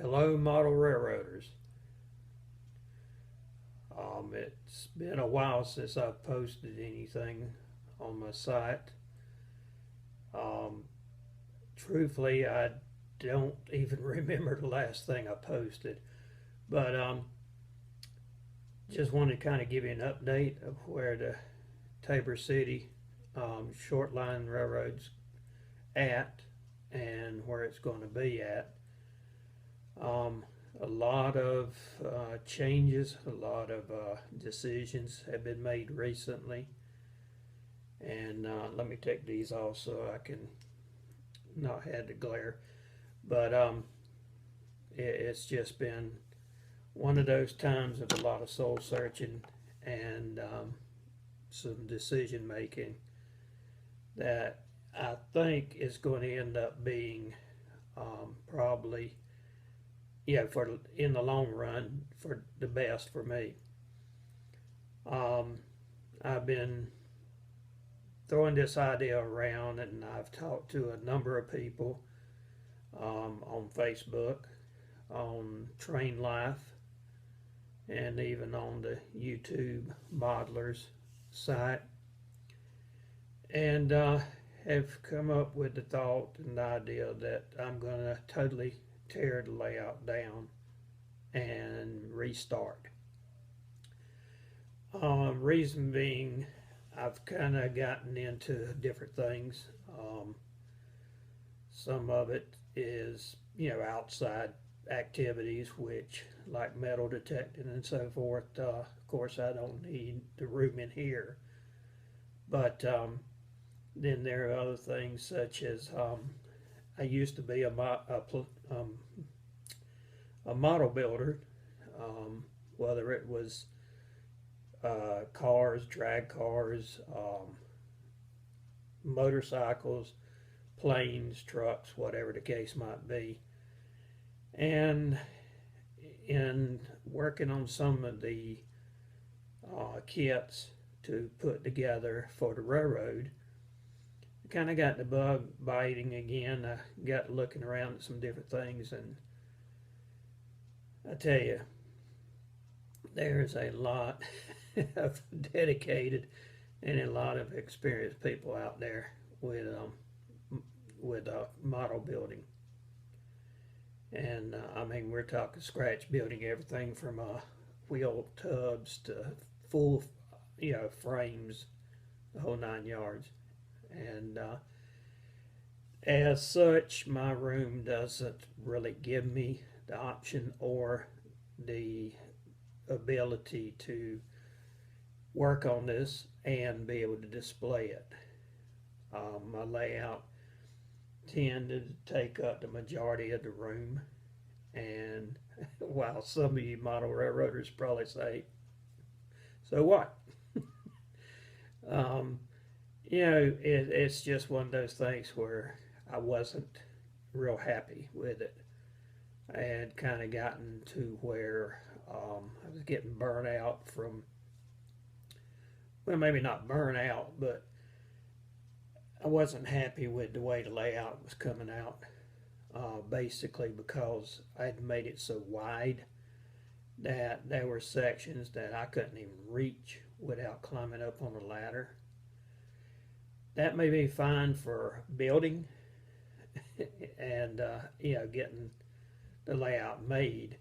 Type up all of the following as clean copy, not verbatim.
Hello, model railroaders. It's been a while since I've posted anything on my site. Um, Truthfully, I don't even remember the last thing I posted, but just wanted to kind of give you an update of where the Tabor City short line railroad's at and where it's going to be at. Um, a lot of changes, a lot of decisions have been made recently. And let me take these off so I can not have the glare. But it's just been one of those times of a lot of soul searching and some decision making that I think is going to end up being probably, for in the long run, for the best for me. Um, I've been throwing this idea around, and I've talked to a number of people on Facebook, on Train Life, and even on the YouTube modelers site, and have come up with the thought and the idea that I'm going to totally tear the layout down and restart. Reason being, I've kind of gotten into different things. Some of it is, outside activities, which like metal detecting and so forth. Of course, I don't need the room in here. But then there are other things such as I used to be a model builder, whether it was cars, drag cars, motorcycles, planes, trucks, whatever the case might be. And in working on some of the kits to put together for the railroad, I kind of got the bug biting again. I got looking around at some different things, and I tell you, there's a lot of dedicated and a lot of experienced people out there with model building. And I mean, we're talking scratch building everything from wheel tubs to full, frames, the whole 9 yards. And as such, my room doesn't really give me the option or the ability to work on this and be able to display it. My layout tended to take up the majority of the room, and while some of you model railroaders probably say, so what? um, it's just one of those things where I wasn't real happy with it. I had kind of gotten to where I was getting burnt out from, well, maybe not burnt out, but I wasn't happy with the way the layout was coming out, basically because I'd made it so wide that there were sections that I couldn't even reach without climbing up on a ladder. That may be fine for building and getting the layout made,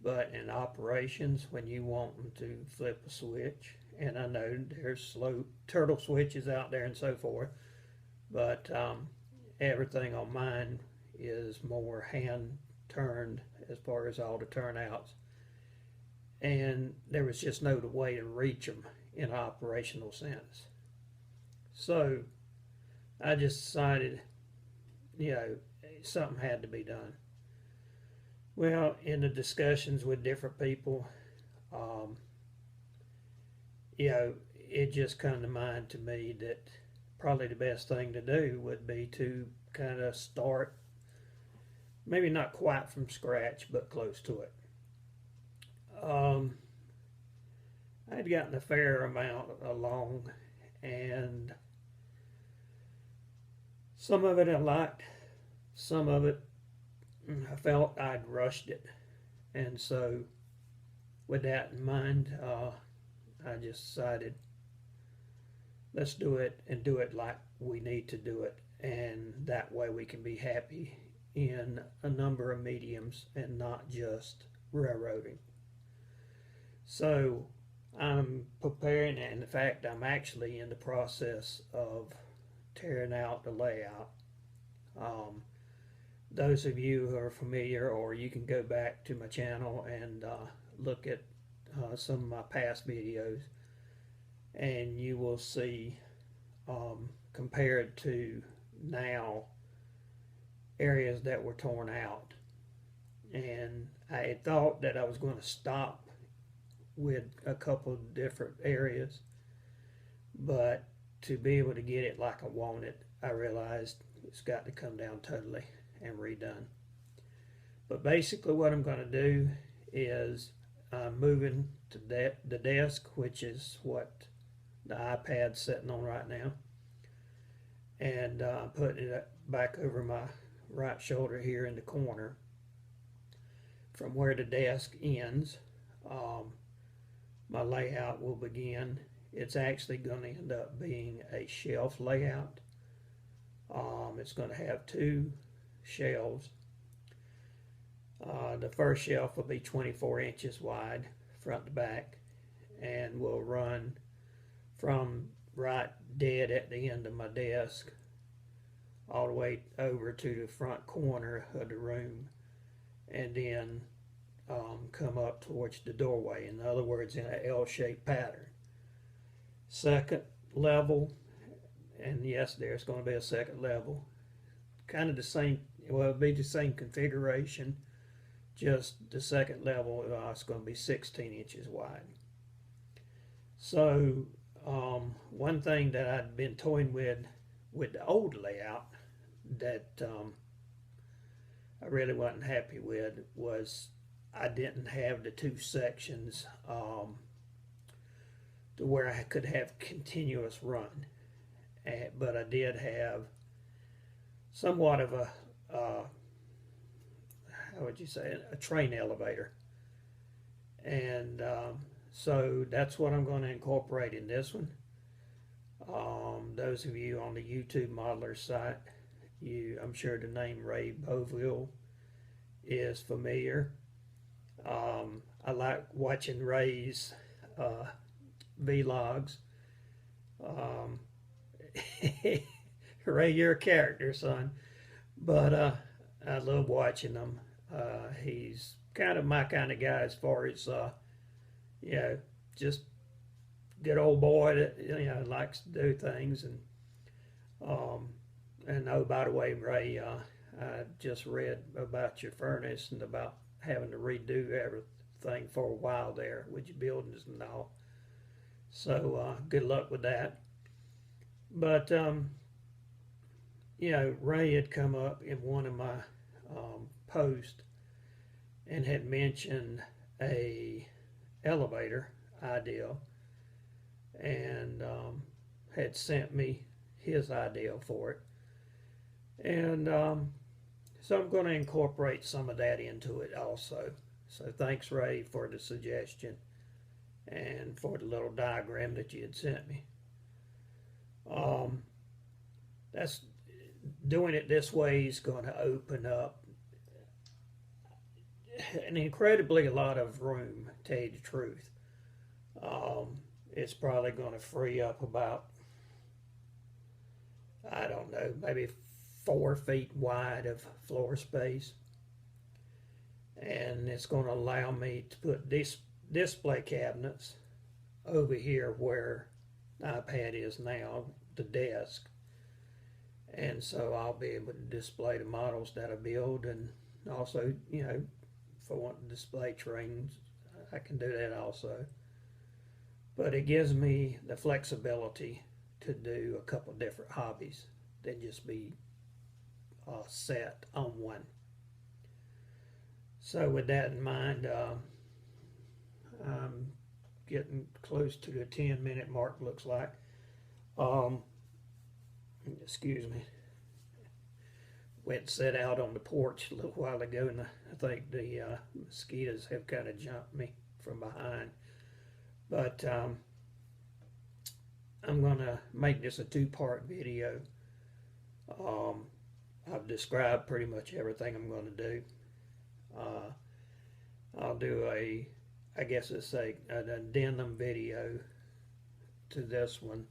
but in operations, when you want to flip a switch, and I know there's slow turtle switches out there and so forth, but everything on mine is more hand turned as far as all the turnouts, and there was just no way to reach them in an operational sense. So I just decided, something had to be done. Well, in the discussions with different people, um, it just come to mind to me that probably the best thing to do would be to kind of start, maybe not quite from scratch, but close to it. Um, I'd gotten a fair amount along, and some of it I liked, some of it I felt I'd rushed it. And so, with that in mind, I just decided let's do it and do it like we need to do it. And that way we can be happy in a number of mediums and not just railroading. So, I'm preparing, and in fact, I'm actually in the process of tearing out the layout. Um, those of you who are familiar, or you can go back to my channel and look at some of my past videos, and you will see compared to now areas that were torn out. And I had thought that I was going to stop with a couple of different areas, but to be able to get it like I want it, I realized it's got to come down totally and redone. But basically what I'm going to do is I'm moving to the desk, which is what the iPad's sitting on right now, and putting it back over my right shoulder here in the corner from where the desk ends. My layout will begin. It's actually going to end up being a shelf layout. It's going to have two shelves. The first shelf will be 24 inches wide, front to back, and will run from right dead at the end of my desk all the way over to the front corner of the room, and then come up towards the doorway. In other words, in an L-shaped pattern. Second level, and yes, there's going to be a second level. Kind of the same, well, it'll be the same configuration, just the second level is going to be 16 inches wide. So, one thing that I'd been toying with the old layout that I really wasn't happy with was I didn't have the two sections to where I could have continuous run. But I did have somewhat of a, how would you say, a train elevator. And so that's what I'm going to incorporate in this one. Those of you on the YouTube modeler site, I'm sure the name Ray Boville is familiar. I like watching Ray's vlogs. Ray, you're a character, son. But I love watching them. He's kind of my kind of guy as far as, just good old boy that, likes to do things. And oh, by the way, Ray, I just read about your furnace and about having to redo everything for a while there with your buildings and all. So good luck with that. But Ray had come up in one of my posts and had mentioned a elevator idea, and had sent me his idea for it. And so I'm going to incorporate some of that into it also. So thanks, Ray, for the suggestion and for the little diagram that you had sent me. That's doing it this way is going to open up an incredibly a lot of room, to tell you the truth. It's probably going to free up about, I don't know, maybe 4 feet wide of floor space. And it's going to allow me to put display cabinets over here where the iPad is now, the desk. And so I'll be able to display the models that I build, and also, if I want to display trains, I can do that also. But it gives me the flexibility to do a couple different hobbies than just be set on one. So with that in mind, I'm getting close to the 10-minute mark, looks like. Excuse me. went and sat out on the porch a little while ago, and I think the mosquitoes have kind of jumped me from behind. But I'm going to make this a two-part video. I've described pretty much everything I'm going to do. I'll do I guess it's an addendum video to this one,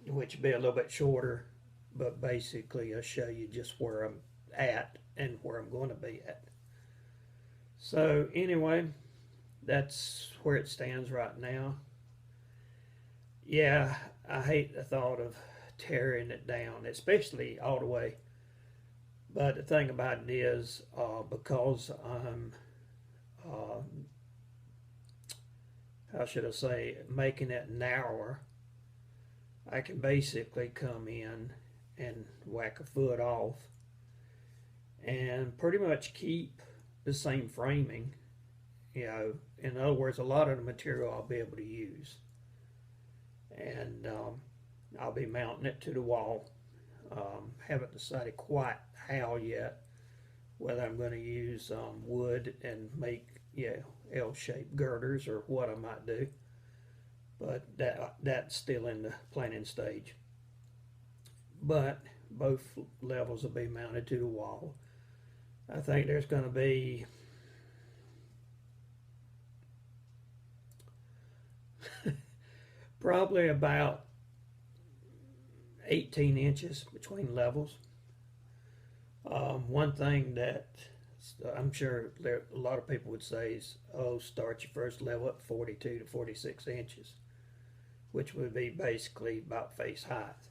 which will be a little bit shorter, but basically I'll show you just where I'm at and where I'm going to be at. So anyway, that's where it stands right now. Yeah, I hate the thought of tearing it down, especially all the way. But the thing about it is, because I'm, how should I say, making it narrower, I can basically come in and whack a foot off and pretty much keep the same framing. In other words, a lot of the material I'll be able to use. And I'll be mounting it to the wall. Haven't decided quite how yet, whether I'm going to use wood and make L-shaped girders or what I might do. But that's still in the planning stage. But both levels will be mounted to the wall. I think there's going to be probably about 18 inches between levels. One thing that I'm sure a lot of people would say is, oh, start your first level at 42 to 46 inches, which would be basically about face height,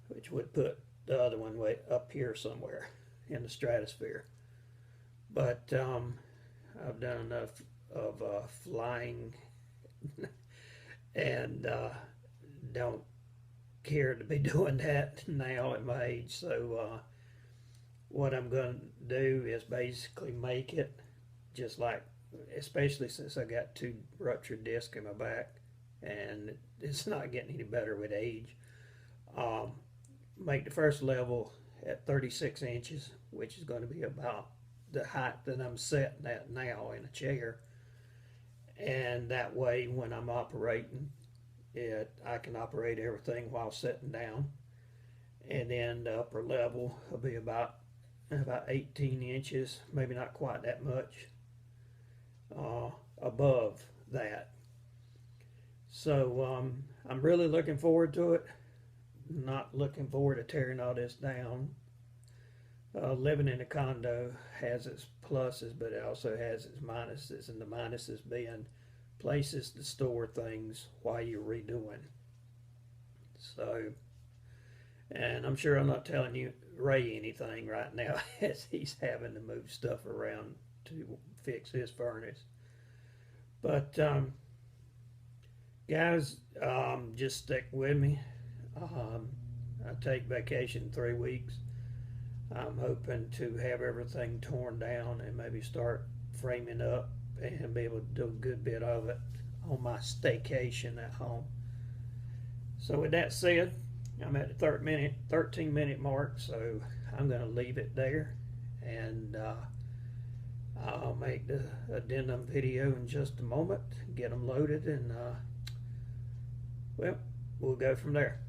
which would put the other one way up here somewhere in the stratosphere. But I've done enough of flying and don't care to be doing that now at my age. So what I'm going to do is basically make it just like, especially since I got 2 ruptured discs in my back and it's not getting any better with age, make the first level at 36 inches, which is going to be about the height that I'm sitting at now in a chair. And that way when I'm operating it, I can operate everything while sitting down. And then the upper level will be about 18 inches, maybe not quite that much, above that. So I'm really looking forward to it. Not looking forward to tearing all this down. Living in a condo has its pluses, but it also has its minuses, and the minuses being places to store things while you're redoing. So, and I'm sure I'm not telling you Ray anything right now as he's having to move stuff around to fix his furnace. But guys, just stick with me. I take vacation 3 weeks. I'm hoping to have everything torn down and maybe start framing up and be able to do a good bit of it on my staycation at home. So with that said, I'm at the 13-minute mark, so I'm going to leave it there, and I'll make the addendum video in just a moment, get them loaded, and well, we'll go from there.